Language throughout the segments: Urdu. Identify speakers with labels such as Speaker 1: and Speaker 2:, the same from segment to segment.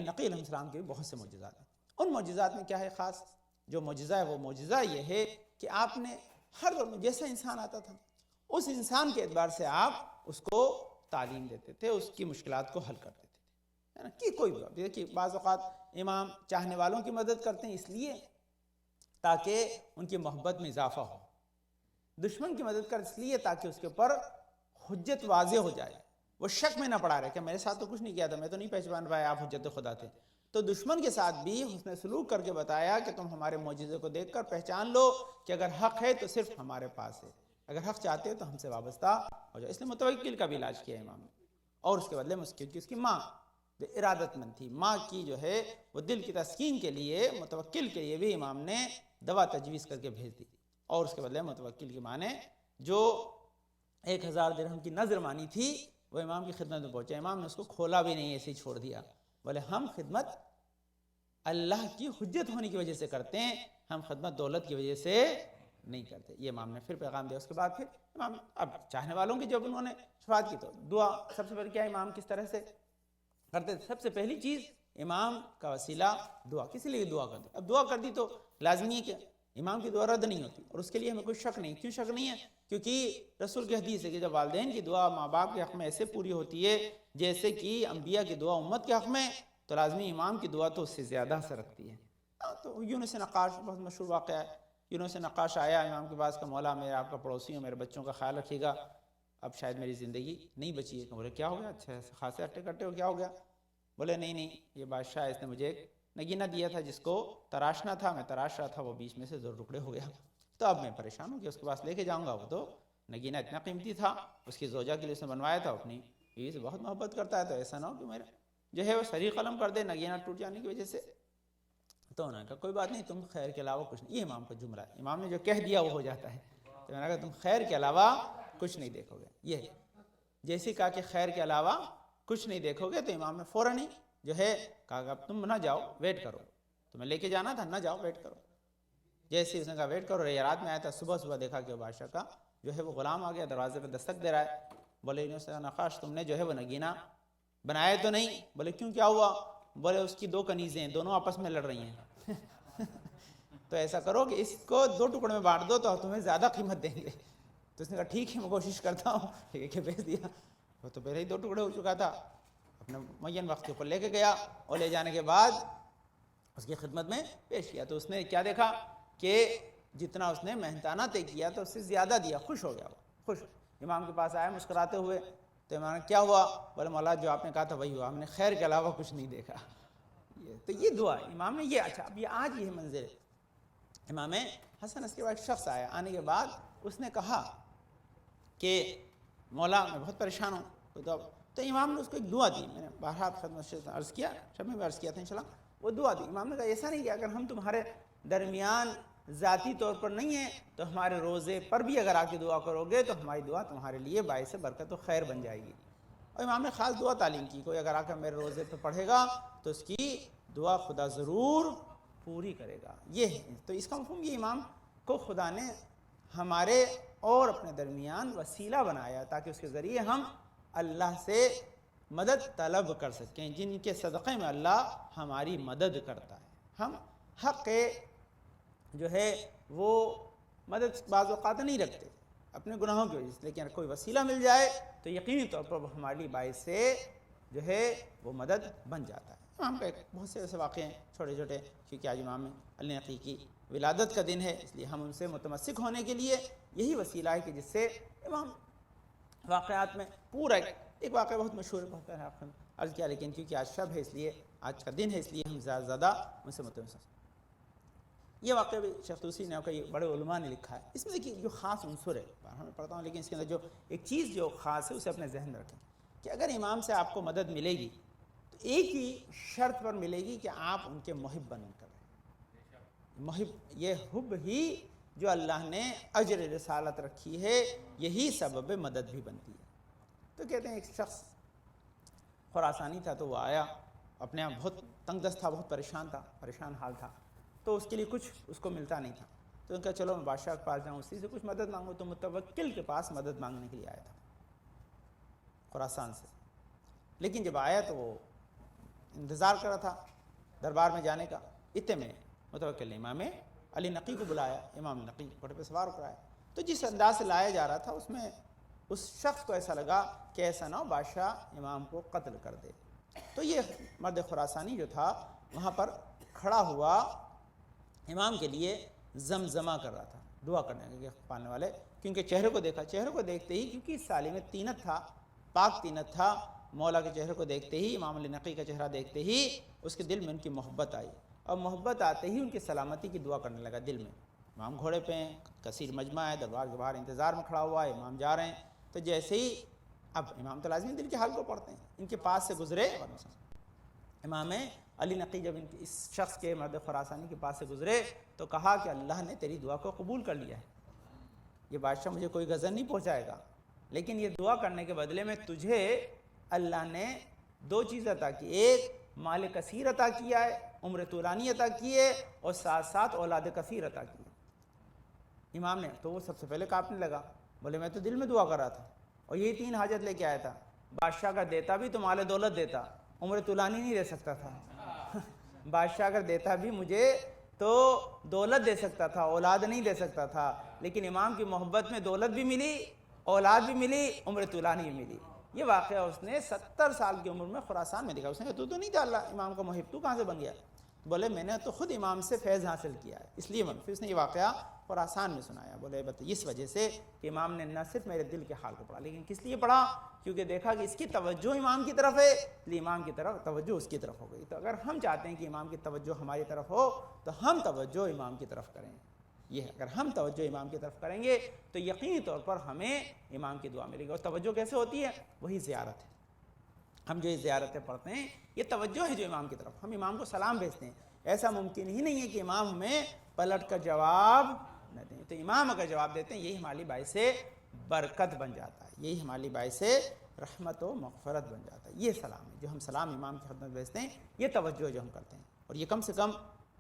Speaker 1: نقی علیہ السلام کے بھی بہت سے معجزات ہیں. ان معجزات میں کیا ہے خاص؟ جو معجزہ ہے وہ معجزہ یہ ہے کہ آپ نے ہر دور میں جیسا انسان آتا تھا اس انسان کے اعتبار سے آپ اس کو تعلیم دیتے تھے، اس کی مشکلات کو حل کر دیتے تھے، ہے نا. کہ کوئی بھی دیکھیے بعض اوقات امام چاہنے والوں کی مدد کرتے ہیں اس لیے تاکہ ان کی محبت میں اضافہ ہو، دشمن کی مدد کر اس لیے تاکہ اس کے اوپر حجت واضح ہو جائے، وہ شک میں نہ پڑا رہے کہ میرے ساتھ تو کچھ نہیں کیا تھا، میں تو نہیں پہچان پایا آپ حجت خدا تھے. تو دشمن کے ساتھ بھی حسن سلوک کر کے بتایا کہ تم ہمارے معجزے کو دیکھ کر پہچان لو کہ اگر حق ہے تو صرف ہمارے پاس ہے، اگر حق چاہتے ہو تو ہم سے وابستہ ہو جاؤ. اس لیے متوکل کا بھی علاج کیا امام نے، اور اس کے بدلے میں اس کی ماں جو ارادت مند تھی، ماں کی جو ہے وہ دل کی تسکین کے لیے متوکل کے لیے بھی امام نے دوا تجویز کر کے بھیج دی، اور اس کے بدلے متوکل کی ماں نے جو 1000 درہم کی نذر مانی تھی وہ امام کی خدمت میں پہنچا. امام نے اس کو کھولا بھی نہیں، ایسے ہی چھوڑ دیا. بولے ہم خدمت اللہ کی حجت ہونے کی وجہ سے کرتے ہیں، ہم خدمت دولت کی وجہ سے نہیں کرتے. یہ امام نے پھر پیغام دیا. اس کے بعد پھر امام اب چاہنے والوں کی جب انہوں نے شفاعت کی تو دعا سب سے پہلے کیا امام کس طرح سے کرتے تھے؟ سب سے پہلی چیز امام کا وسیلہ دعا. کسی لیے دعا کر دی. اب دعا کر دی تو لازمی ہے کہ امام کی دعا رد نہیں ہوتی، اور اس کے لیے ہمیں کوئی شک نہیں. کیوں شک نہیں ہے؟ کیونکہ رسول کی حدیث ہے کہ جب والدین کی دعا ماں باپ کے حق میں ایسے پوری ہوتی ہے جیسے کہ انبیاء کی دعا امت کے حق میں، تو لازمی امام کی دعا تو اس سے زیادہ اثر رکھتی ہے. تو یونس نقاش بہت مشہور واقعہ ہے. یونس نقاش آیا امام کے پاس کہ مولا میں آپ کا پڑوسی ہوں، میرے بچوں کا خیال رکھیے گا، اب شاید میری زندگی نہیں بچی ہے. بولے کیا ہو گیا؟ اچھا خاصے اٹے کٹے ہو، کیا ہو گیا؟ بولے نہیں یہ بادشاہ اس نے مجھے ایک نگینہ دیا تھا جس کو تراشنا تھا، میں تراش رہا تھا، وہ بیچ میں سے 2 ٹکڑے ہو گیا، تو اب میں پریشان ہوں کہ اس کے پاس لے کے جاؤں گا. وہ تو نگینہ اتنا قیمتی تھا، اس کی زوجہ کے لیے اس نے بنوایا تھا، اپنی بیوی سے بہت محبت کرتا ہے، تو ایسا نہ ہو کہ میرا جو ہے وہ سری قلم کر دے نگینہ ٹوٹ جانے کی وجہ سے. تو انہوں نے کہا کوئی بات نہیں، تم خیر کے علاوہ کچھ نہیں. یہ امام کا جملہ ہے، امام نے جو کہہ دیا وہ ہو جاتا ہے. تو میں نے کہا تم خیر کے علاوہ کچھ نہیں دیکھو گے. یہ جیسے کہا کہ خیر کے علاوہ کچھ نہیں دیکھو گے، تو امام نے فوراً ہی جو ہے کہا کہ اب تم نہ جاؤ، ویٹ کرو، تمہیں لے کے جانا تھا، نہ جاؤ، ویٹ کرو. جیسے اس نے کہا ویٹ کرو، یہ رات میں آیا تھا، صبح دیکھا کہ بادشاہ کا جو ہے وہ غلام آ گیا، دروازے پہ دستک دے رہا ہے. بولے یونس نقاش تم نے جو ہے وہ نگینہ بنایا تو نہیں؟ بولے کیوں، کیا ہوا؟ بولے اس کی 2 کنیزیں ہیں، دونوں آپس میں لڑ رہی ہیں تو ایسا کرو کہ اس کو 2 ٹکڑے میں بانٹ دو تو تمہیں زیادہ قیمت دیں گے. تو اس نے کہا ٹھیک ہے میں کوشش کرتا ہوں، ٹھیک ہے بھیج دیا. وہ تو پہلے ہی 2 ٹکڑے ہو چکا تھا. اپنے معین وقت کے اوپر لے کے گیا، اور لے جانے کے بعد اس کی خدمت میں پیش کیا. تو اس نے کیا دیکھا کہ جتنا اس نے محنتانہ طے کیا تو اس سے زیادہ دیا. خوش ہو گیا، وہ خوش. امام کے پاس آیا مسکراتے ہوئے. تو امام نے کیا ہوا؟ بولے مولا جو آپ نے کہا تھا وہی ہوا، ہم نے خیر کے علاوہ کچھ نہیں دیکھا. تو یہ دعا امام نے یہ اچھا. اب یہ آج یہ منظر ہے امام حسن. اس کے بعد ایک شخص آیا، آنے کے بعد اس نے کہا کہ مولا میں بہت پریشان ہوں. تو امام نے اس کو ایک دعا دی. میں نے بارہا خدمت سے عرض کیا، شب میں بھی عرض کیا تھا انشاءاللہ. وہ دعا دی. امام نے کہا ایسا نہیں کہ اگر ہم تمہارے درمیان ذاتی طور پر نہیں ہیں تو ہمارے روزے پر بھی اگر آ کے دعا کرو گے تو ہماری دعا تمہارے لیے باعث برکت و خیر بن جائے گی. اور امام نے خاص دعا تعلیم کی، کوئی اگر آ کر میرے روزے پہ پڑھے گا تو اس کی دعا خدا ضرور پوری کرے گا. یہ ہے. تو اس کا مفہوم یہ امام کو خدا نے ہمارے اور اپنے درمیان وسیلہ بنایا تاکہ اس کے ذریعے ہم اللہ سے مدد طلب کر سکیں، جن کے صدقے میں اللہ ہماری مدد کرتا ہے. ہم حق جو ہے وہ مدد بعض اوقات نہیں رکھتے اپنے گناہوں کی وجہ سے، لیکن کوئی وسیلہ مل جائے تو یقینی طور پر وہ ہماری باعث سے جو ہے وہ مدد بن جاتا ہے. امام کا ایک بہت سے ایسے واقعے ہیں چھوٹے چھوٹے، کیونکہ آج امام علی نقی کی ولادت کا دن ہے، اس لیے ہم ان سے متمسک ہونے کے لیے یہی وسیلہ ہے کہ جس سے امام واقعات میں پورا ایک واقعہ بہت مشہور ہے، بہت آپ نے عرض کیا، لیکن کیونکہ آج شب ہے اس لیے آج کا دن ہے اس لیے ہم زیادہ ان سے متمسک. یہ واقعہ بھی شیخ طوسی نے کئی بڑے علماء نے لکھا ہے. اس میں دیکھیے جو خاص عنصر ہے میں پڑھتا ہوں، لیکن اس کے اندر جو ایک چیز جو خاص ہے اسے اپنے ذہن میں رکھیں کہ اگر امام سے آپ کو مدد ملے گی تو ایک ہی شرط پر ملے گی کہ آپ ان کے محب بن کر. محب یہ حب ہی جو اللہ نے اجر رسالت رکھی ہے، یہی سبب مدد بھی بنتی ہے. تو کہتے ہیں ایک شخص خراسانی تھا، تو وہ آیا اپنے آپ بہت تنگ دست تھا، بہت پریشان حال تھا. تو اس کے لیے کچھ اس کو ملتا نہیں تھا. تو ان کا چلو میں بادشاہ کے پاس جاؤں، اسی سے کچھ مدد مانگوں. تو متوکل کے پاس مدد مانگنے کے لیے آیا تھا خراسان سے. لیکن جب آیا تو وہ انتظار کر رہا تھا دربار میں جانے کا، اتنے میں متوکل نے امام علی نقی کو بلایا، امام نقی گھوڑے پہ سوار کرایا، تو جس انداز سے لایا جا رہا تھا اس میں اس شخص کو ایسا لگا کہ ایسا نہ ہو بادشاہ امام کو قتل کر دے، تو یہ مرد خراسانی جو تھا وہاں پر کھڑا ہوا امام کے لیے زمزمہ کر رہا تھا، دعا کرنے کے پانے والے، کیونکہ چہرے کو دیکھا، چہرے کو دیکھتے ہی، کیونکہ اس سالی میں طینت تھا، پاک طینت تھا، مولا کے چہرے کو دیکھتے ہی، امام علی نقی کا چہرہ دیکھتے ہی اس کے دل میں ان کی محبت آئی، اور محبت آتے ہی ان کی سلامتی کی دعا کرنے لگا دل میں۔ امام گھوڑے پہ ہیں، کثیر مجمع ہے، دربار کے باہر انتظار میں کھڑا ہوا ہے، امام جا رہے ہیں، تو جیسے ہی اب امام تو لازمی دل کے حال کو پڑھتے ہیں، ان کے پاس سے گزرے، امام علی نقی جب اس شخص کے مرد خراسانی کے پاس سے گزرے تو کہا کہ اللہ نے تیری دعا کو قبول کر لیا ہے، یہ بادشاہ مجھے کوئی غضب نہیں پہنچائے گا، لیکن یہ دعا کرنے کے بدلے میں تجھے اللہ نے دو چیز عطا کی، ایک مال کثیر عطا کیا ہے، عمر طولانی عطا کی ہے، اور ساتھ ساتھ اولاد کثیر عطا کی ہے۔ امام نے تو وہ سب سے پہلے کانپنے لگا، بولے میں تو دل میں دعا کر رہا تھا اور یہی 3 حاجت لے کے آیا تھا، بادشاہ اگر دیتا بھی تو مال دولت دیتا، عمر طولانی نہیں دے سکتا تھا، بادشاہ اگر دیتا بھی مجھے تو دولت دے سکتا تھا، اولاد نہیں دے سکتا تھا، لیکن امام کی محبت میں دولت بھی ملی، اولاد بھی ملی، عمر طولانی بھی ملی۔ یہ واقعہ اس نے 70 سال کی عمر میں خراسان میں دیکھا، اس نے کہا تو نہیں تھا اللہ امام کا محب، تو کہاں سے بن گیا؟ بولے میں نے تو خود امام سے فیض حاصل کیا ہے، اس لیے پھر اس نے یہ واقعہ خراسان میں سنایا، بولے اس وجہ سے کہ امام نے نہ صرف میرے دل کے حال کو پڑھا، لیکن کس لیے پڑھا؟ کیونکہ دیکھا کہ اس کی توجہ امام کی طرف ہے، اس لیے امام کی طرف توجہ اس کی طرف ہو گئی۔ تو اگر ہم چاہتے ہیں کہ امام کی توجہ ہماری طرف ہو تو ہم توجہ امام کی طرف کریں، یہ ہے، اگر ہم توجہ امام کی طرف کریں گے تو یقینی طور پر ہمیں امام کی دعا ملے گی۔ اور توجہ کیسے ہوتی ہے؟ وہی زیارت ہے، ہم جو یہ زیارتیں پڑھتے ہیں یہ توجہ ہے جو امام کی طرف، ہم امام کو سلام بھیجتے ہیں، ایسا ممکن ہی نہیں ہے کہ امام ہمیں پلٹ کر جواب نہ دیں، تو امام اگر جواب دیتے ہیں یہی ہماری باعث برکت بن جاتا ہے، یہی ہماری باعث رحمت و مغفرت بن جاتا ہے۔ یہ سلام ہے جو ہم سلام امام کی خدمت بھیجتے ہیں، یہ توجہ جو ہم کرتے ہیں، اور یہ کم سے کم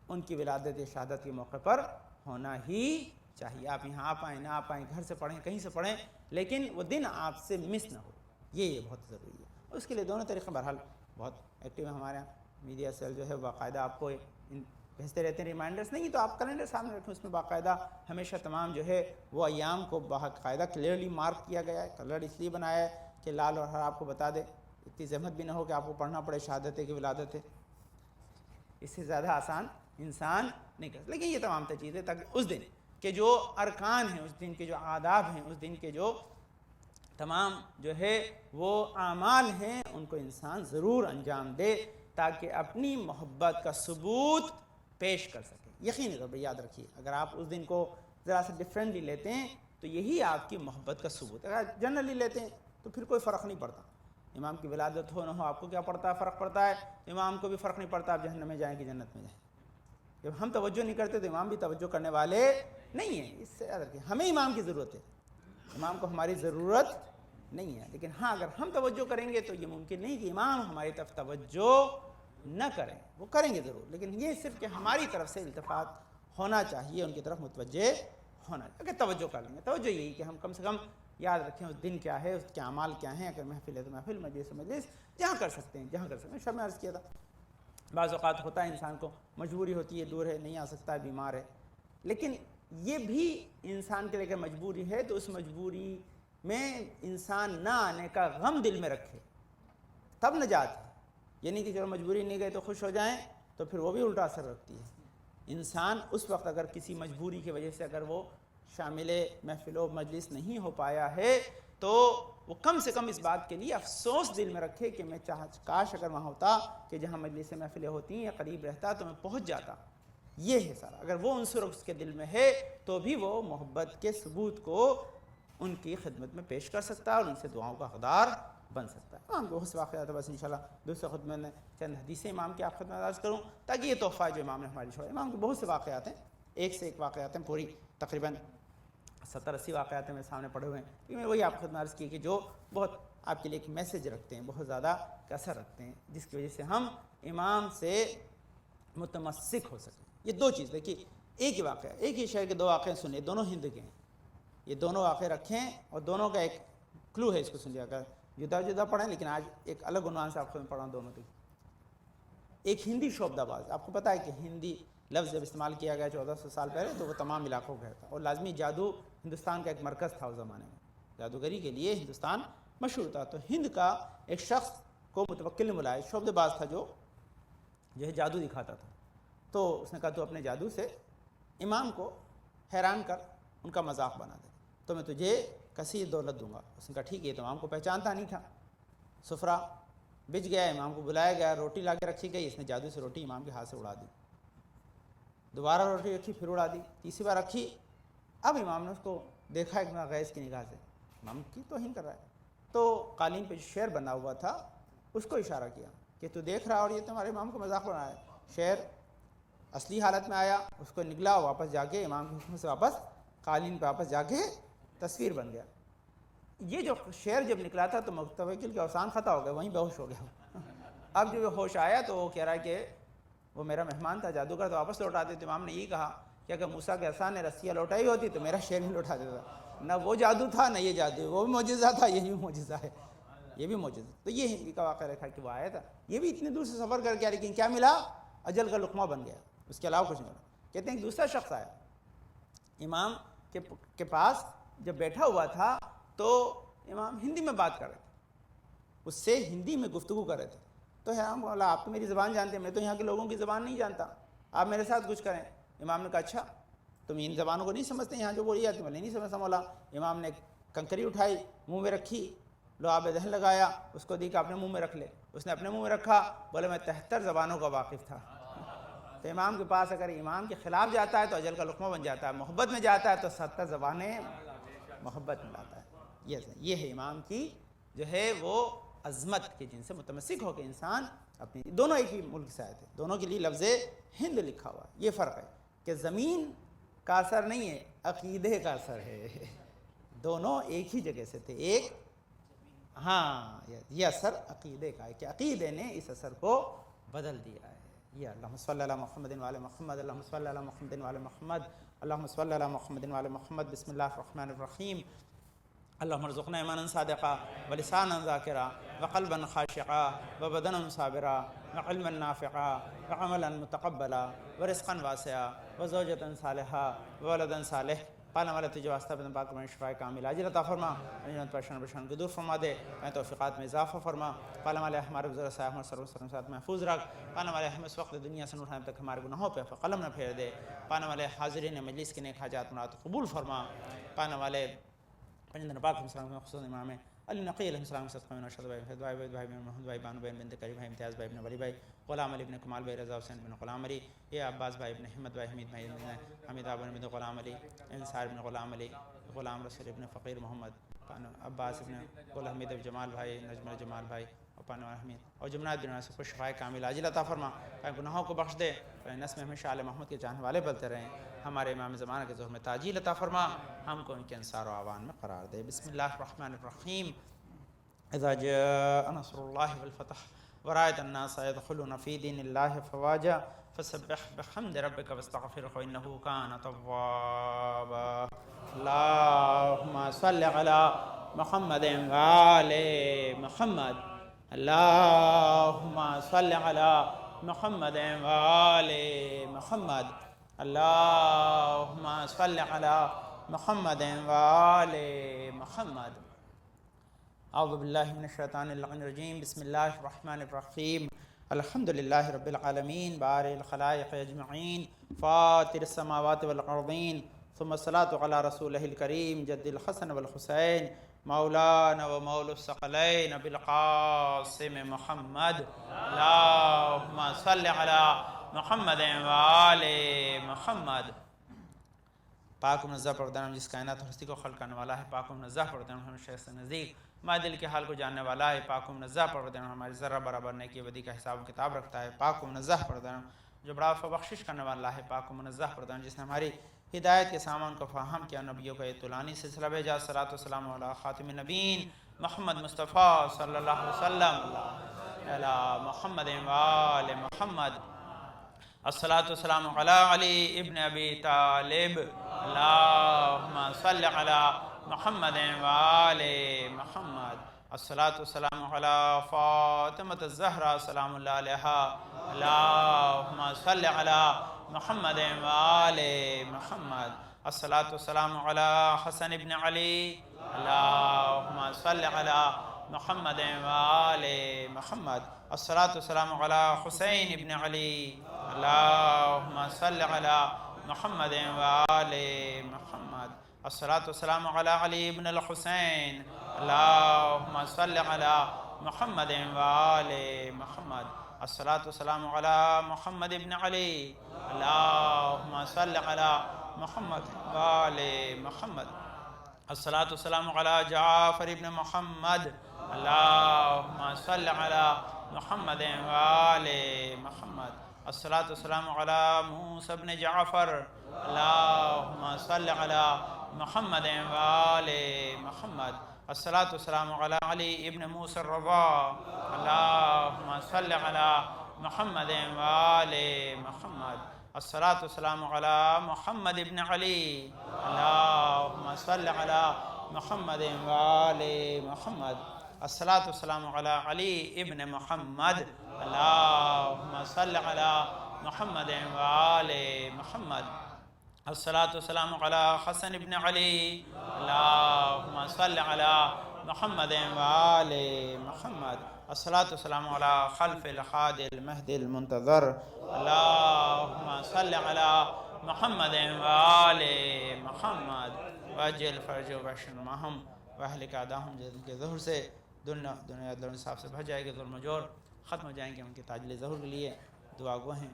Speaker 1: ان کی ولادت یا شہادت کے موقع پر ہونا ہی چاہیے۔ آپ یہاں آ پائیں نہ آ پائیں، گھر سے پڑھیں کہیں سے پڑھیں، لیکن وہ دن آپ سے مس نہ ہو، یہ بہت ضروری ہے۔ اس کے لیے دونوں طریقے بہرحال بہت ایکٹیو ہیں ہمارے یہاں، میڈیا سیل جو ہے باقاعدہ آپ کو بھیجتے رہتے ہیں ریمائنڈرز، نہیں تو آپ کیلنڈر سامنے رکھیں، اس میں باقاعدہ ہمیشہ تمام جو ہے وہ ایام کو باقاعدہ کلیئرلی مارک کیا گیا ہے، کلر اس لیے بنایا ہے کہ لال اور ہرا آپ کو بتا دے، اتنی زحمت بھی نہ ہو کہ آپ کو پڑھنا پڑے شہادت ہے کہ ولادت ہے، اس سے زیادہ آسان انسان نہیں کر، لیکن یہ تمام چیزیں تاکہ اس دن کے جو ارکان ہیں، اس دن کے جو آداب ہیں، اس دن کے جو تمام جو ہے وہ اعمال ہیں، ان کو انسان ضرور انجام دے تاکہ اپنی محبت کا ثبوت پیش کر سکے۔ یقینی طور پہ یاد رکھیے، اگر آپ اس دن کو ذرا سا ڈفرینٹلی لیتے ہیں تو یہی آپ کی محبت کا ثبوت ہے، اگر جنرلی لیتے ہیں تو پھر کوئی فرق نہیں پڑتا، امام کی ولادت ہو نہ ہو آپ کو کیا پڑتا ہے؟ فرق پڑتا ہے، امام کو بھی فرق نہیں پڑتا آپ جہنم میں جائیں کہ جنت میں جائیں۔ جب ہم توجہ نہیں کرتے تو امام بھی توجہ کرنے والے نہیں ہیں، اس سے یاد رکھیے ہمیں امام کی ضرورت ہے، امام کو ہماری ضرورت نہیں ہے، لیکن ہاں اگر ہم توجہ کریں گے تو یہ ممکن نہیں کہ امام ہماری طرف توجہ نہ کریں، وہ کریں گے ضرور، لیکن یہ صرف کہ ہماری طرف سے التفات ہونا چاہیے، ان کی طرف متوجہ ہونا، اگر توجہ کر لیں گے، توجہ یہی کہ ہم کم سے کم یاد رکھیں اس دن کیا ہے، اس کے اعمال کیا ہیں، اگر محفل ہے تو محفل، مجلس مجلس، جہاں کر سکتے ہیں جہاں کر سکتے ہیں۔ شب میں عرض کیا تھا بعض اوقات ہوتا ہے انسان کو مجبوری ہوتی ہے، دور ہے نہیں آ سکتا ہے، بیمار ہے، لیکن یہ بھی انسان کے لیے اگر مجبوری ہے تو اس مجبوری میں انسان نہ آنے کا غم دل میں رکھے تب نجات ہے، یعنی کہ چلو مجبوری نہیں گئے تو خوش ہو جائیں تو پھر وہ بھی الٹا اثر رکھتی ہے۔ انسان اس وقت اگر کسی مجبوری کی وجہ سے اگر وہ شامل محفل و مجلس نہیں ہو پایا ہے تو وہ کم سے کم اس بات کے لیے افسوس دل میں رکھے کہ میں کاش اگر وہاں ہوتا کہ جہاں مجلس محفلیں ہوتی ہیں یا قریب رہتا تو میں پہنچ جاتا۔ یہ ہے سارا، اگر وہ عنصر اس کے دل میں ہے تو بھی وہ محبت کے ثبوت کو ان کی خدمت میں پیش کر سکتا ہے اور ان سے دعاؤں کا حقدار بن سکتا ہے۔ امام کے بہت سے واقعات بس انشاءاللہ دوسرے خطبے میں چند حدیثیں امام کی آپ خدمت میں عرض کروں تاکہ یہ تحفہ جو امام نے ہماری چھوڑا، امام کے بہت سے واقعات ہیں، ایک سے ایک واقعات ہیں، پوری تقریباً 70-80 واقعات میرے سامنے پڑے ہوئے ہیں، لیکن میں وہی آپ خدمت میں عرض کی کہ جو بہت آپ کے لیے ایک میسج رکھتے ہیں، بہت زیادہ اثر رکھتے ہیں، جس کی وجہ سے ہم امام سے متمسک ہو سکیں۔ یہ دو چیز دیکھیے، ایک ہی واقعہ، ایک ہی شہر کے 2 واقعے سنیں، دونوں ہند کے ہیں، یہ دونوں واقعے رکھیں اور دونوں کا ایک کلو ہے، اس کو سن لیا کر جدا جدا پڑھیں، لیکن آج ایک الگ عنوان سے آپ کو میں پڑھا ہوں دونوں کی۔ ایک ہندی شعبدہ باز، آپ کو پتہ ہے کہ ہندی لفظ جب استعمال کیا گیا 1400 سال پہلے تو وہ تمام علاقوں کا تھا، اور لازمی جادو ہندوستان کا ایک مرکز تھا اس زمانے میں، جادوگری کے لیے ہندوستان مشہور تھا۔ تو ہند کا ایک شخص کو متوکل نے بلایا، شعبدہ باز تھا جو ہے جادو دکھاتا تھا، تو اس نے کہا تو اپنے جادو سے امام کو حیران کر ان کا مذاق بنا دے تو میں تجھے کثیر دولت دوں گا۔ اس نے کہا ٹھیک ہے، تو امام کو پہچانتا نہیں تھا، سفرہ بچ گیا، امام کو بلایا گیا، روٹی لا کے رکھی گئی، اس نے جادو سے روٹی امام کے ہاتھ سے اڑا دی، دوبارہ روٹی رکھی پھر اڑا دی، تیسری بار رکھی، اب امام نے اس کو دیکھا ایک غیظ کی نگاہ سے، امام کی توہین کر رہا ہے، تو قالین پہ جو شعر بنا ہوا تھا اس کو اشارہ کیا کہ تو دیکھ رہا اور یہ تمہارے امام کو مذاق بنا ہے۔ شعر اصلی حالت میں آیا، اس کو نگلا، واپس جا کے امام کے حکم سے واپس قالین پہ واپس جا کے تصویر بن گیا۔ یہ جو شعر جب نکلا تھا تو متوکل کے اوسان خطا ہو گئے، وہیں بے ہوش ہو گیا۔ اب جب ہوش آیا تو وہ کہہ رہا ہے کہ وہ میرا مہمان تھا جادوگر، تو واپس لوٹا دیتے۔ امام نے یہ کہا کہ اگر موسیٰ کے عصا نے رسیاں لوٹائی ہوتی تو میرا شعر بھی لوٹا دیتا، نہ وہ جادو تھا نہ یہ جادو، وہ بھی معجزہ تھا، یہ بھی معجزہ ہے، یہ بھی معجزہ۔ تو یہ ہندی کا واقعہ رکھا کہ وہ آیا تھا، یہ بھی اتنی دور سے سفر کر کے، لیکن کیا ملا؟ اجل کا لقمہ بن گیا، اس کے علاوہ کچھ نہیں ملا۔ کہتے ہیں ایک دوسرا شخص آیا امام کے پاس، جب بیٹھا ہوا تھا تو امام ہندی میں بات کر رہے تھے، اس سے ہندی میں گفتگو کر رہے تھے، تو امام بولا آپ تو میری زبان جانتے ہیں، میں تو یہاں کے لوگوں کی زبان نہیں جانتا، آپ میرے ساتھ کچھ کریں۔ امام نے کہا اچھا تم ان زبانوں کو نہیں سمجھتے، یہاں جو بولی جاتی ہے نہیں سمجھتا مولا۔ امام نے کنکری اٹھائی، منہ میں رکھی، لو آب دہن لگایا، اس کو دی کہ اپنے منہ میں رکھ لے، اس نے اپنے منہ میں رکھا، بولے میں 73 زبانوں کا واقف تھا۔ تو امام کے پاس اگر امام کے خلاف جاتا ہے تو اجل کا لقمہ بن جاتا ہے، محبت میں جاتا ہے تو 70 زبانیں محبت میں لاتا ہے۔ یہ ہے امام کی جو ہے وہ عظمت، کہ جن سے متمسک ہو کے انسان اپنی، دونوں ایک ہی ملک سے آئے تھے، دونوں کے لیے لفظ ہند لکھا ہوا ہے۔ یہ فرق ہے کہ زمین کا اثر نہیں ہے، عقیدے کا اثر ہے، دونوں ایک ہی جگہ سے تھے، ایک ہاں یہ اثر عقیدے کا ہے کہ عقیدے نے اس اثر کو بدل دیا ہے۔ یہ اللہم صلی علی محمد وعلی محمد، اللہم صلی علی محمد وعلی محمد، اللہم صلی علی محمد وعلی محمد۔ بسم اللہ الرحمن الرحیم۔ اللہم ارزقنا ایمانا صادقا ولسانا ذاکرا وقلبا خاشعا وبدنا صابرا وعلما نافعا وعملا متقبلا ورزقا واسعا وزوجة صالحا وولدا صالح۔ قال والا تجھے واسطہ بدن پاک میں شفا کامل عاجل عطا فرما، جنت پریشان کو دور فرما دے، میں توفیقات میں اضافہ فرما۔ قال والے ہمارے بزرگ صاحب ہمارے سرور سلم ساتھ محفوظ رکھ۔ قال والے ہم اس وقت دنیا سے اٹھانے تک ہمارے گناہوں پہ قلم نہ پھیر دے۔ قال والے حاضرین مجلس کے نیک حاجات مراد قبول فرما۔ قال والے پنجن پاک مسلم خصوصا امام علی نقی علیہ السلام صدقہ میں نشد بھائی محمد بھائی بانو بھائی بنت کریم بھائی امتیاز بھائی ابن ولی بھائی غلام علی ابن کمال بھائی رضا حسین بن غلام علی، یہ عباس بھائی ابن حمد بھائی حمید بھائی حمید ابن غلام علی، انصار ابن غلام علی، غلام رسول ابن فقیر محمد عباس ابن غلام حمید ابن جمال بھائی، نجم جمال بھائی اور پانو حمید اور جمنات بن سے خوش شفاء کامل عاجل عطا فرما، گناہوں کو بخش دے، نسل میں ہمیشہ آل محمد کے چاہنے والے بلتے رہیں، ہمارے امام زمانہ کے ظہور میں تاجیل عطا فرما، ہم کو ان کے انصار و اعوان میں قرار دے۔ بسم اللہ الرحمن الرحیم۔ اذا جاء نصر اللہ والفتح ورأيت الناس يدخلون في دين الله فواجا فسبح بحمد ربك واستغفره إنه كان توابا۔ اللهم صل على محمد وآل محمد، اللهم صل على محمد وآل محمد، اللهم صل على محمد وآل محمد۔ اعوذ باللہ من الشیطان اللعین الرجیم، بسم اللہ الرحمن الرحیم۔ الحمد للہ رب العالمین بارئ الخلائق اجمعین فاطر السماوات والارضین، ثم الصلاة علی رسولہ الکریم جد الحسن والحسین مولانا و مولا الثقلین بالقاسم محمد، اللہم صل علی محمد وآل محمد۔ پاک و منزہ پروردگار جس کائنات ہستی کو خلق کرنے والا ہے، پاک و منزہ پروردگار ہمیں شیخ سے نزدیک ہمارے دل کے حال کو جاننے والا ہے، پاک و منزہ پروردگار ہماری ذرہ برابر نیکی بدی کا حساب و کتاب رکھتا ہے، پاک و منزہ پروردگار جو بڑا عفو بخشش کرنے والا ہے، پاک و منزہ پروردگار جس نے ہماری ہدایت کے سامان کو فاہم کیا، نبیوں کا یہ طولانی سلسلہ بھیجا، صلاۃ والسلام علی خاتم النبیین محمد مصطفیٰ صلی اللہ علیہ وسلم علی محمد وآل محمد، الصلاۃ والسلام علی علی ابن ابی طالب، اللہم صل علی محمد وآل محمد، الصلاۃ والسلام علی فاطمۃ الزہرا سلام اللہ علیہا اللہم صل علی محمد وآل محمد الصلاۃ والسلام علی حسن ابن علی اللہم صل علی محمد وآل محمد الصلاۃ والسلام علی حسین ابن علی اللہم صل علی محمد وآل محمد الصلاۃ والسلام علی علی ابن الحسین اللہم صل علی محمد وآل محمد الصلاۃ والسلام علی محمد ابن علی اللہم صل علی محمد وآل محمد الصلاۃ والسلام علی جعفر ابن محمد اللہم صل علی محمد وآل محمد الصلاۃ والسلام علی موسیٰ ابن جعفر اللہم صل علی محمد وآل محمد الصلاۃ والسلام علی علی ابن موسیٰ الرضا اللہم صل علی محمد وآل محمد الصلاۃ والسلام علی محمد ابن علی اللہم صل علی محمد وآل محمد الصلاۃ والسلام علی علی ابن محمد اللہم صل علی محمد وآل محمد الصلاۃ والسلام علی حسن ابن علی اللہم صل علی محمد وآل محمد الصلاۃ والسلام علی خلف الحادی المہدی المنتظر اللہم صل علی محمد وآل محمد وعجل فرج وبشر معہم واہلک اعداہم جن کے ظہر سے دنیا در انصاف سے بھج جائے گی، ظلم و جور ختم ہو جائیں گے، ان کے تاجل ظہور کے لیے دعا گو ہیں۔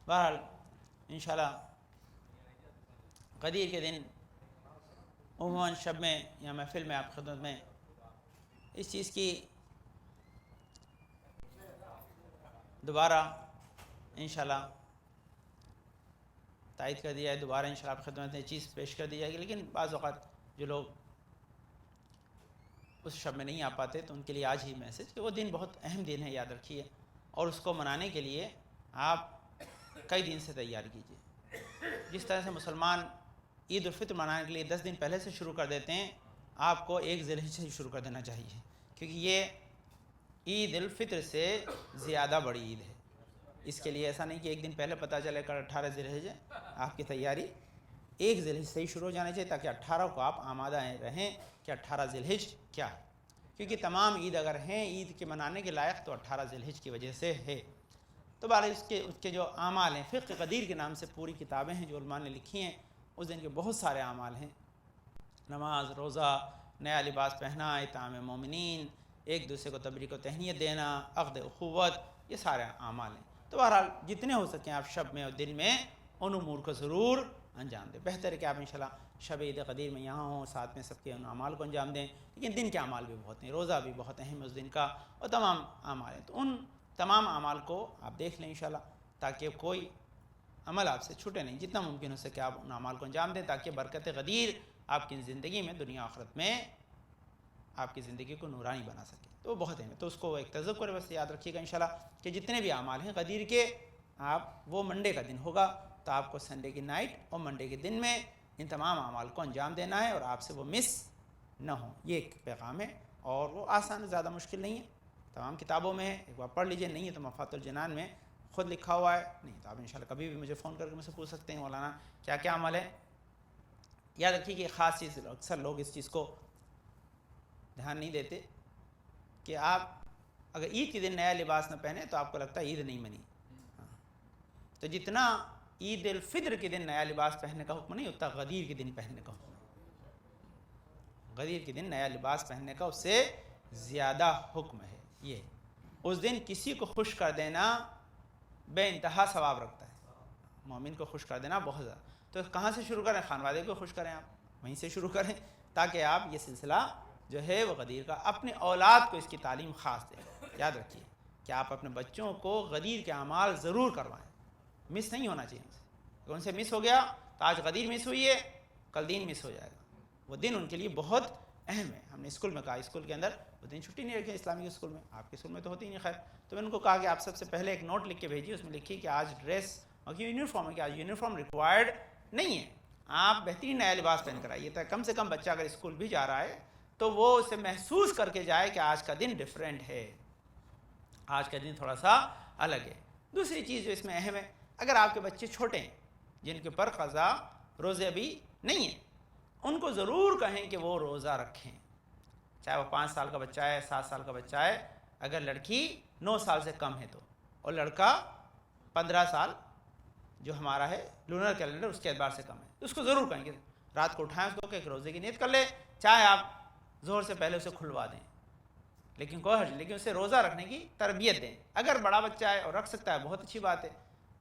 Speaker 1: بہرحال انشاءاللہ غدیر کے دن عموماً شب میں یا محفل میں آپ خدمت میں اس چیز کی دوبارہ انشاءاللہ تائید کر دیا ہے، دوبارہ انشاءاللہ آپ خدمت میں چیز پیش کر دی جائے گی، لیکن بعض اوقات جو لوگ اس شب میں نہیں آ پاتے تو ان کے لیے آج ہی میسج کہ وہ دن بہت اہم دن ہے، یاد رکھیے، اور اس کو منانے کے لیے آپ کئی دن سے تیار کیجیے۔ جس طرح سے مسلمان عید الفطر منانے کے لیے 10 دن پہلے سے شروع کر دیتے ہیں، آپ کو 1 ذی الحجہ سے شروع کر دینا چاہیے، کیونکہ یہ عید الفطر سے زیادہ بڑی عید ہے۔ اس کے لیے ایسا نہیں کہ ایک دن پہلے پتہ چلے کر 18 ذی الحجہ، آپ کی تیاری 1 ذی الحجہ سے ہی شروع ہو جانا چاہیے، تاکہ 18 کو آپ آمادہ رہیں کہ 18 ذی الحجہ کیا ہے، کیونکہ تمام عید اگر ہیں عید کے منانے کے لائق تو 18 ذی الحجہ کی وجہ سے ہے۔ تو بہرحال اس کے جو اعمال ہیں، فقہ قدیر کے نام سے پوری کتابیں ہیں جو علماء نے لکھی ہیں، اس دن کے بہت سارے اعمال ہیں، نماز، روزہ، نیا لباس پہنا، اطعام مومنین، ایک دوسرے کو تبریک و تہنیت دینا، عقد اخوت، یہ سارے اعمال ہیں۔ تو بہرحال جتنے ہو سکیں آپ شب میں اور دن میں ان امور کو ضرور انجام دیں۔ بہتر ہے کہ آپ انشاءاللہ شب عید قدیر میں یہاں ہوں، ساتھ میں سب کے ان اعمال کو انجام دیں، لیکن دن کے اعمال بھی بہت ہیں، روزہ بھی بہت اہم ہے اس دن کا، اور تمام اعمال ہیں، تو ان تمام اعمال کو آپ دیکھ لیں انشاءاللہ، تاکہ کوئی عمل آپ سے چھوٹے نہیں، جتنا ممکن ہو سکے آپ ان اعمال کو انجام دیں، تاکہ برکت غدیر آپ کی زندگی میں، دنیا آخرت میں آپ کی زندگی کو نورانی بنا سکے، تو وہ بہت اہم ہے۔ تو اس کو ایک تذکر بس یاد رکھیے گا انشاءاللہ کہ جتنے بھی اعمال ہیں غدیر کے، آپ وہ منڈے کا دن ہوگا تو آپ کو سنڈے کی نائٹ اور منڈے کے دن میں ان تمام اعمال کو انجام دینا ہے، اور آپ سے وہ مس نہ ہوں، یہ ایک پیغام ہے، اور وہ آسان، زیادہ مشکل نہیں ہے، تمام کتابوں میں ہے، ایک بار پڑھ لیجئے، نہیں ہے تو مفات الجنان میں خود لکھا ہوا ہے، نہیں تو آپ انشاءاللہ کبھی بھی مجھے فون کر کے مجھ سے پوچھ سکتے ہیں مولانا کیا کیا عمل ہے۔ یاد رکھیے کہ خاص چیز، اکثر لوگ اس چیز کو دھیان نہیں دیتے کہ آپ اگر عید کے دن نیا لباس نہ پہنے تو آپ کو لگتا ہے عید نہیں منی، تو جتنا عید الفطر کے دن نیا لباس پہننے کا حکم نہیں، اتنا غدیر کے دن پہننے کا حکم ہے، غدیر کے دن نیا لباس پہننے کا اس سے زیادہ حکم ہے۔ یہ اس دن کسی کو خوش کر دینا بے انتہا ثواب رکھتا ہے، مومن کو خوش کر دینا بہت زیادہ۔ تو کہاں سے شروع کریں؟ خانوادے کو خوش کریں، آپ وہیں سے شروع کریں، تاکہ آپ یہ سلسلہ جو ہے وہ غدیر کا، اپنے اولاد کو اس کی تعلیم خاص دیں۔ یاد رکھیے کہ آپ اپنے بچوں کو غدیر کے اعمال ضرور کروائیں، مس نہیں ہونا چاہیے، اگر ان سے مس ہو گیا تو آج غدیر مس ہوئی ہے، کل دین مس ہو جائے گا۔ وہ دن ان کے لیے بہت اہم ہے۔ ہم نے اسکول میں کہا، اسکول کے اندر وہ دن چھٹی نہیں رکھی اسلامی اسکول میں، آپ کے اسکول میں تو ہوتی نہیں، خیر، تو میں ان کو کہا کہ آپ سب سے پہلے ایک نوٹ لکھ کے بھیجیے، اس میں لکھیے کہ آج ڈریس اور یونیفارم ہے، کہ آج یونیفارم ریکوائرڈ نہیں ہے، آپ بہترین نیا لباس پہن کر آئیے، تاکہ کم سے کم بچہ اگر اسکول بھی جا رہا ہے تو وہ اسے محسوس کر کے جائے کہ آج کا دن ڈیفرنٹ ہے، آج کا دن تھوڑا سا الگ ہے۔ دوسری چیز جو اس میں اہم ہے، اگر آپ کے بچے چھوٹے ہیں جن کے پر قضا روزے ابھی نہیں ہیں، ان کو ضرور کہیں کہ وہ روزہ رکھیں، چاہے وہ 5 سال کا بچہ ہے، 7 سال کا بچہ ہے، اگر لڑکی 9 سال سے کم ہے تو، اور لڑکا 15 سال جو ہمارا ہے لونر کیلنڈر اس کے اعتبار سے کم ہے، تو اس کو ضرور کہیں گے رات کو اٹھائیں اس کو کہ ایک روزے کی نیت کر لے، چاہے آپ ظہر سے پہلے اسے کھلوا دیں، لیکن کوئی حرج نہیں، لیکن اسے روزہ رکھنے کی تربیت دیں۔ اگر بڑا بچہ ہے اور رکھ سکتا ہے بہت اچھی بات ہے،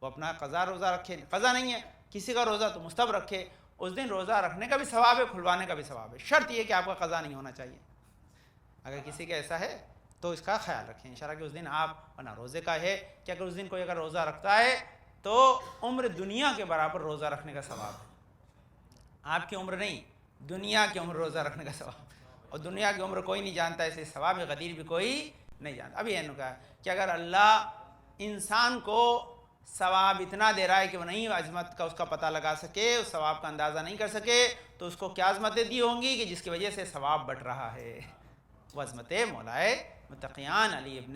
Speaker 1: وہ اپنا قضا روزہ رکھے، قضا نہیں ہے کسی کا روزہ تو مستحب رکھے، اس دن روزہ رکھنے کا بھی ثواب ہے، کھلوانے کا بھی ثواب ہے، شرط یہ کہ آپ کا قضا نہیں ہونا چاہیے۔ اگر کسی کا ایسا ہے تو اس کا خیال رکھیں انشاءاللہ کہ اس دن آپ ورنہ روزے کا ہے کہ اگر اس دن کوئی اگر روزہ رکھتا ہے تو عمر دنیا کے برابر روزہ رکھنے کا ثواب ہے، آپ کی عمر نہیں، دنیا کی عمر روزہ رکھنے کا ثواب، اور دنیا کی عمر کوئی نہیں جانتا، اسے ثواب غدیر بھی کوئی نہیں جانتا۔ ابھی یہ کہا کہ اگر اللہ انسان کو ثواب اتنا دے رہا ہے کہ وہ نہیں عظمت کا اس کا پتہ لگا سکے، اس ثواب کا اندازہ نہیں کر سکے، تو اس کو کیا عظمتیں دی ہوں گی کہ جس کی وجہ سے ثواب بڑھ رہا ہے، وہ عظمت مولائے متقیان علی ابن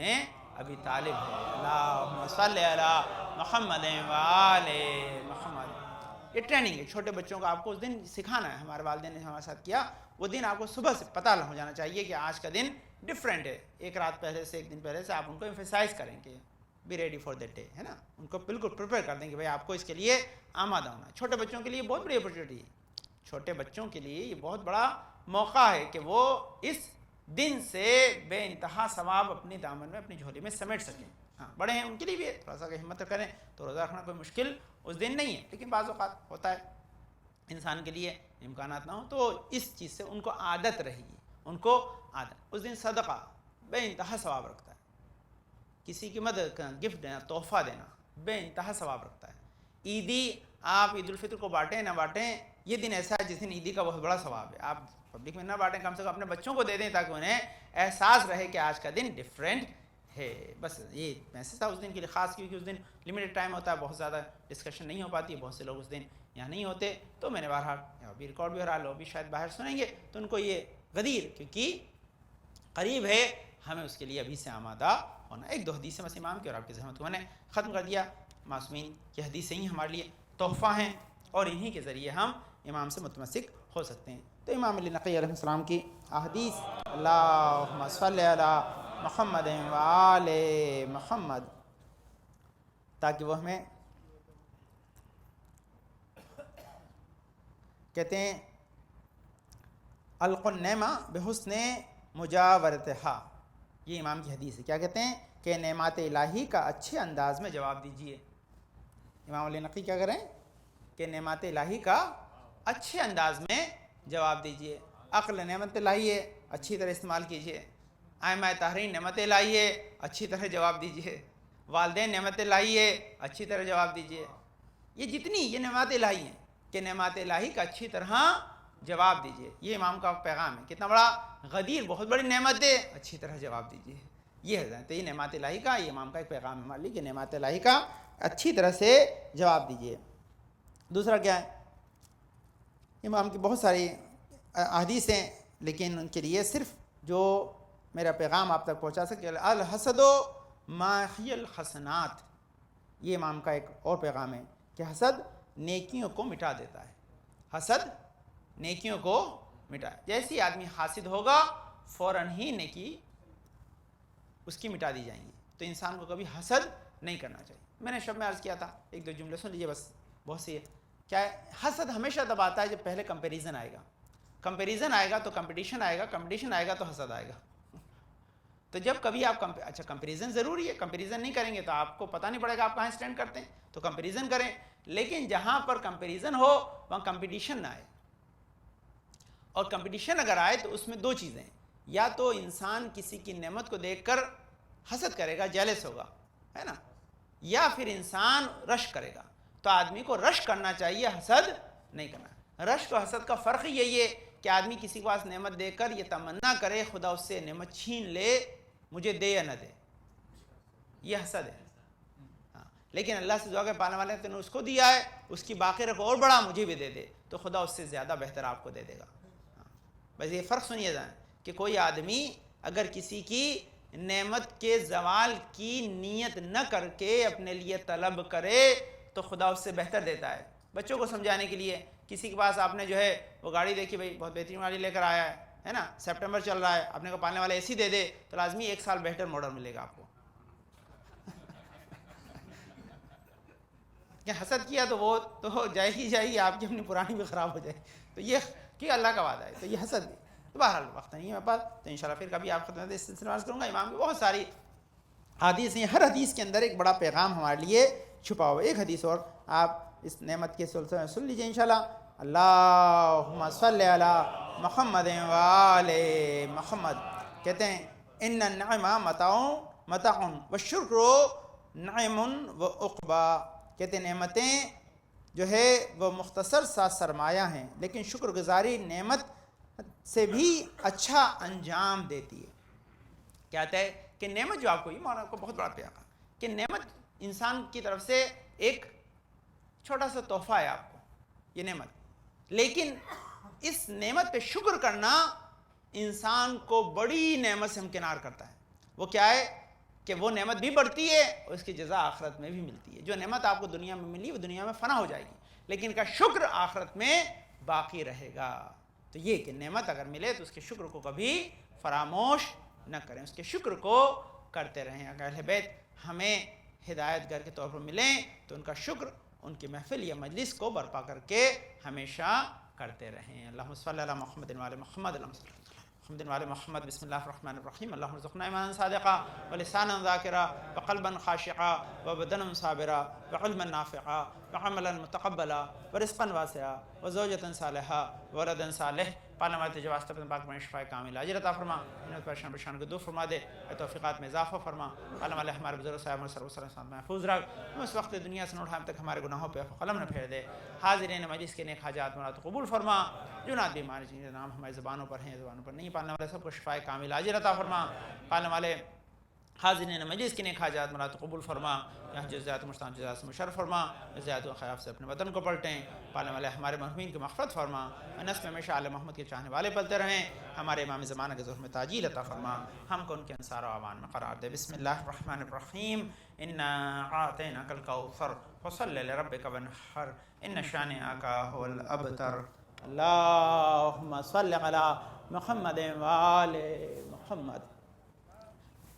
Speaker 1: ابی طالب ہے۔ اللہم صلی علی محمد و آل محمد۔ یہ ٹریننگ ہے چھوٹے بچوں کو، آپ کو اس دن سکھانا ہے، ہمارے والدین نے ہمارے ساتھ کیا، وہ دن آپ کو صبح سے پتہ ہو جانا چاہیے کہ آج کا دن ڈیفرنٹ ہے، ایک رات پہلے سے، ایک دن پہلے سے آپ ان کو ایمفیسائز کریں کہ be ready for that day, ہے نا، ان کو بالکل پریپیئر کر دیں کہ بھائی آپ کو اس کے لیے آمادہ ہونا ہے۔ چھوٹے بچوں کے لیے بہت بڑی اپرچونیٹی ہے، چھوٹے بچوں کے لیے یہ بہت بڑا موقع ہے کہ وہ اس دن سے بے انتہا ثواب اپنی دامن میں، اپنی جھولی میں سمیٹ سکیں۔ ہاں بڑے ہیں ان کے لیے بھی ہے، تھوڑا سا ہمت کریں تو روزہ رکھنا کوئی مشکل اس دن نہیں ہے، لیکن بعض اوقات ہوتا ہے انسان کے لیے امکانات نہ ہو تو اس چیز سے ان کو عادت رہے گی، ان کو عادت۔ اس دن صدقہ بے انتہا ثواب رکھتا ہے، کسی کی مدد کرنا، گفٹ دینا، تحفہ دینا بے انتہا ثواب رکھتا ہے۔ عیدی آپ عید الفطر کو بانٹیں نہ بانٹیں، یہ دن ایسا ہے جس دن عیدی کا بہت بڑا ثواب ہے، آپ پبلک میں نہ بانٹیں، کم سے کم اپنے بچوں کو دے دیں تاکہ انہیں احساس رہے کہ آج کا دن ڈیفرنٹ ہے۔ بس یہ میسج تھا اس دن کے لیے خاص، کیونکہ اس دن لمیٹڈ ٹائم ہوتا ہے، بہت زیادہ ڈسکشن نہیں ہو پاتی ہے، بہت سے لوگ اس دن یہاں نہیں ہوتے، تو میں نے بہرحال ابھی ریکارڈ بھی ہو رہا ہے، لوگ بھی شاید باہر سنیں گے تو ان کو یہ غدیر کیونکہ قریب ہے، ہمیں اس کے لیے ابھی سے آمادہ ہونا۔ ایک دو حدیثیں بس امام کی اور آپ کی زحمت کو میں نے ختم کر دیا۔ معصومین کی حدیثیں ہی ہمارے لیے تحفہ ہیں اور انہی کے ذریعے ہم امام سے متمسک ہو سکتے ہیں۔ تو امام علی نقی علیہ السلام کی احادیث، اللہم صلی علی محمد و آل محمد، تاکہ وہ ہمیں کہتے ہیں القوا النعمہ بحسن مجاورتہا، یہ امام کی حدیث ہے، کیا کہتے ہیں کہ نعمات الہی کا اچھے انداز میں جواب دیجئے۔ امام علی نقی کیا کریں کہ نعمات الہی کا اچھے انداز میں جواب دیجئے۔ عقل نعمت الہی ہے، اچھی طرح استعمال کیجئے۔ ائمہ طاہرین نعمت الہی ہے، اچھی طرح جواب دیجئے۔ والدین نعمت الہی ہے، اچھی طرح جواب دیجئے۔ یہ جتنی یہ نعمات الہی ہیں کہ نعمات الہی کا اچھی طرح جواب دیجئے، یہ امام کا پیغام ہے۔ کتنا بڑا غدیر، بہت بڑی نعمت ہے، اچھی طرح جواب دیجئے، یہ ہے تو یہ نعمات الہی کا، یہ امام کا ایک پیغام ہے ہمارے لیے کہ نعمات الہی کا اچھی طرح سے جواب دیجئے۔ دوسرا کیا ہے، امام کی بہت ساری احادیث ہیں، لیکن ان کے لیے صرف جو میرا پیغام آپ تک پہنچا سکے، الحسد ماحی الحسنات، یہ امام کا ایک اور پیغام ہے کہ حسد نیکیوں کو مٹا دیتا ہے، حسد نیکیوں کو مٹا، جیسے آدمی حاسد ہوگا فوراً ہی نیکی اس کی مٹا دی جائیں گی، تو انسان کو کبھی حسد نہیں کرنا چاہیے۔ میں نے شب میں عرض کیا تھا، ایک دو جملے سن لیجیے بس، بہت سی ہے۔ کیا ہے، حسد ہمیشہ تب آتا ہے جب پہلے کمپیریزن آئے گا، کمپیریزن آئے گا تو کمپٹیشن آئے گا، کمپٹیشن آئے گا تو حسد آئے گا۔ تو جب کبھی آپ اچھا کمپیریزن ضروری ہے، کمپیریزن نہیں کریں گے تو آپ کو پتہ نہیں پڑے گا آپ کہاں اسٹینڈ کرتے ہیں، تو کمپیریزن کریں، لیکن جہاں پر کمپیریزن ہو وہاں کمپٹیشن نہ آئے، اور کمپٹیشن اگر آئے تو اس میں دو چیزیں، یا تو انسان کسی کی نعمت کو دیکھ کر حسد کرے گا، جیلس ہوگا، ہے نا، یا پھر انسان رش کرے گا۔ تو آدمی کو رش کرنا چاہیے، حسد نہیں کرنا۔ رش و حسد کا فرق یہی ہے کہ آدمی کسی کے پاس نعمت دے کر یہ تمنا کرے خدا اس سے نعمت چھین لے، مجھے دے یا نہ دے، یہ حسد ہے۔ ہاں، لیکن اللہ سے دعا کے پانے والے نے اس کو دیا ہے، اس کی باقی رکھو اور بڑا مجھے بھی دے دے، تو خدا اس سے زیادہ بہتر آپ کو دے دے گا۔ بس یہ فرق سنیے ذرا کہ کوئی آدمی اگر کسی کی نعمت کے زوال کی نیت نہ کر کے اپنے لیے طلب کرے تو خدا اس سے بہتر دیتا ہے. بچوں کو سمجھانے کے لیے کسی کے پاس آپ نے جو ہے وہ گاڑی دیکھی، بھائی بہت بہترین گاڑی لے کر آیا ہے نا، سپٹمبر چل رہا ہے، آپ نے کو پالنے والا اے سی دے دے تو لازمی 1 سال بہتر ماڈل ملے گا آپ کو. کہ حسد کیا تو وہ تو جائے گی آپ کی اپنی پرانی بھی خراب ہو جائے. تو یہ کہ اللہ کا وعدہ ہے، تو یہ حسد بھی. تو بہرحال وقت نہیں ہے میرے پاس، تو انشاءاللہ پھر کبھی آپ خدمت اس سلسلے میں عرض کروں گا. امام کی بہت ساری حدیث ہیں، ہر حدیث کے اندر ایک بڑا پیغام ہمارے لیے چھپا ہوا ہے. ایک حدیث اور آپ اس نعمت کے سلسلے میں سن لیجئے انشاءاللہ. اللہم صلی علی محمد و آل محمد. کہتے ہیں ان النعمہ متاع والشکر نعم و عقبہ. کہتے ہیں نعمتیں جو ہے وہ مختصر سا سرمایہ ہیں، لیکن شکر گزاری نعمت سے بھی اچھا انجام دیتی ہے. کہتا ہے کہ نعمت جو آپ کو، یہ مولانا کو بہت بڑا پیغام کہ نعمت انسان کی طرف سے ایک چھوٹا سا تحفہ ہے آپ کو یہ نعمت، لیکن اس نعمت پہ شکر کرنا انسان کو بڑی نعمت سے ہمکنار کرتا ہے. وہ کیا ہے کہ وہ نعمت بھی بڑھتی ہے اور اس کی جزا آخرت میں بھی ملتی ہے. جو نعمت آپ کو دنیا میں ملی وہ دنیا میں فنا ہو جائے گی، لیکن ان کا شکر آخرت میں باقی رہے گا. تو یہ کہ نعمت اگر ملے تو اس کے شکر کو کبھی فراموش نہ کریں، اس کے شکر کو کرتے رہیں. اگر اہل بیت ہمیں ہدایت گر کے طور پر ملیں تو ان کا شکر، ان کی محفل یا مجلس کو برپا کر کے ہمیشہ کرتے رہیں. اللہم صلی علی محمد و آل محمد، اللہم صلی محمد و آل محمد. بسم اللہ الرحمن الرحیم. اللہم ارزقنا ایمانا صادقا ولسانا ذاکرا وقلبا خاشعا وبدنا صابرا وعلما نافعا وعملا متقبلا ورزقا واسعا وزوجتا صالحا وولدا صالح. پارلیمانت جواز اپنے پاک میں شفاء کامل اجر عطا فرما، انہیں پریشان کو دور فرما دے، توفیقات میں اضافہ فرما. عالم علیہ ہمارے بزرگ صاحب صلی اللہ علیہ وسلم محفوظ رکھ، اس وقت دنیا سے اٹھائے تک ہمارے گناہوں پہ قلم نہ پھیر دے. حاضرین مجلس کے نیک حاجات مراد قبول فرما. جو نات بیماری جن کے نام ہماری زبانوں پر ہیں، زبانوں پر نہیں، پالنے والے سب کو شفاء کامل اجر عطا فرما. پالنے والے حاضرین مجلس کے نیک حاجات مراد قبول فرما. یہاں جزیات مشتان جزات سے مشرف فرما، جزیات و خیاف سے اپنے وطن کو پلٹیں. پالنے والے ہمارے مرحومین کی مغفرت فرما، نسل میں ہمیشہ آل محمد کے چاہنے والے پلتے رہیں. ہمارے امام زمانہ کے ظہور میں تاجیل عطا فرما، ہم کو ان کے انصار و اعوان میں قرار دے. بسم اللہ الرحمن الرحیم. انا اعطیناک الکوثر فصلی لربک وانحر ان شانئک هو الابتر. اللہم صلی علی محمد و آل محمد.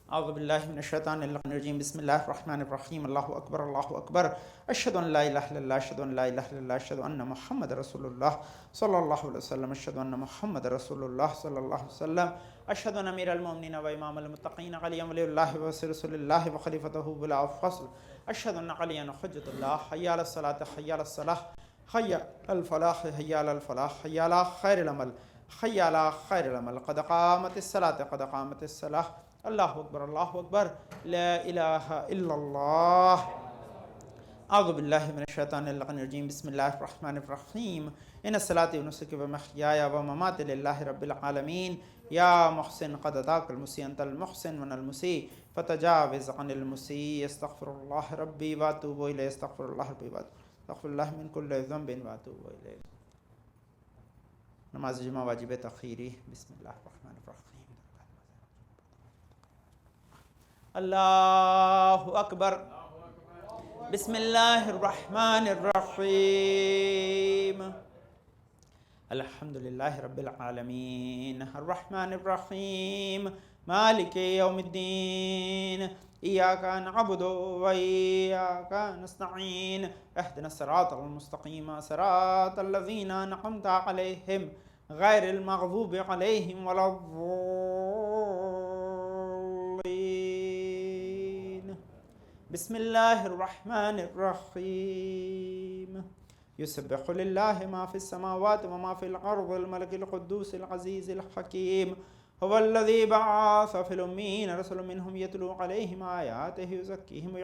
Speaker 1: اعوذ باللہ من الشیطان الرجیم. بسم اللہ الرحمن الرحیم. اللہ اکبر اللہ اکبر. اشہد ان لا الہ الا اللہ، اشہد ان لا الہ الا اللہ، اشہد ان محمد رسول اللہ صلی اللہ علیہ وسلم، اشہد ان محمد رسول اللہ صلی اللہ علیہ وسلم، اشہد ان امیر المؤمنین و امام المتقین علی ولی اللہ و رسول اللہ و خلیفۃ بلا فصل، اشہد ان علی حجۃ اللہ. حی علی الصلاۃ، حی علی الصلاۃ، حی علی الفلاح، حی علی الفلاح، حی علی خیر العمل، حی علی خیر العمل. قد قامت الصلاۃ، قد قامت الصلاۃ. اللہ اکبر اللہ اکبر. لا الہ الا اللہ. اعوذ باللہ من الشیطان الرجیم. بسم اللہ الرحمن الرحیم. ان الصلاۃ ونسکی ومحیای ومماتی للہ رب العالمین. یا محسن قد اتاک المسیء انت المحسن من المسیء فتجاوز عن المسیء. استغفر اللہ ربی واتوب الیہ، استغفر اللہ ربی واتوب، استغفر اللہ من کل ذنب واتوب الیہ. نماز جمعہ واجب تاخیری. بسم اللہ الرحمن الرحیم. اللہ اکبر. بسم اللہ الرحمن الرحیم. الحمد للہ رب العالمین الرحمن الرحیم مالک یوم الدین. ایاک نعبد و ایاک نستعین. اہدنا الصراط المستقیم صراط الذین انعمت علیہم غیر المغضوب علیہم ولا الضالین. بسم اللہ الرحمن الرحیم. یسبح للہ ما فی السماوات وما فی الارض الملک القدوس العزیز الحکیم. هو الذی بعث فی الامین رسولا منہم یتلو علیہم آیاتہ یزکیہم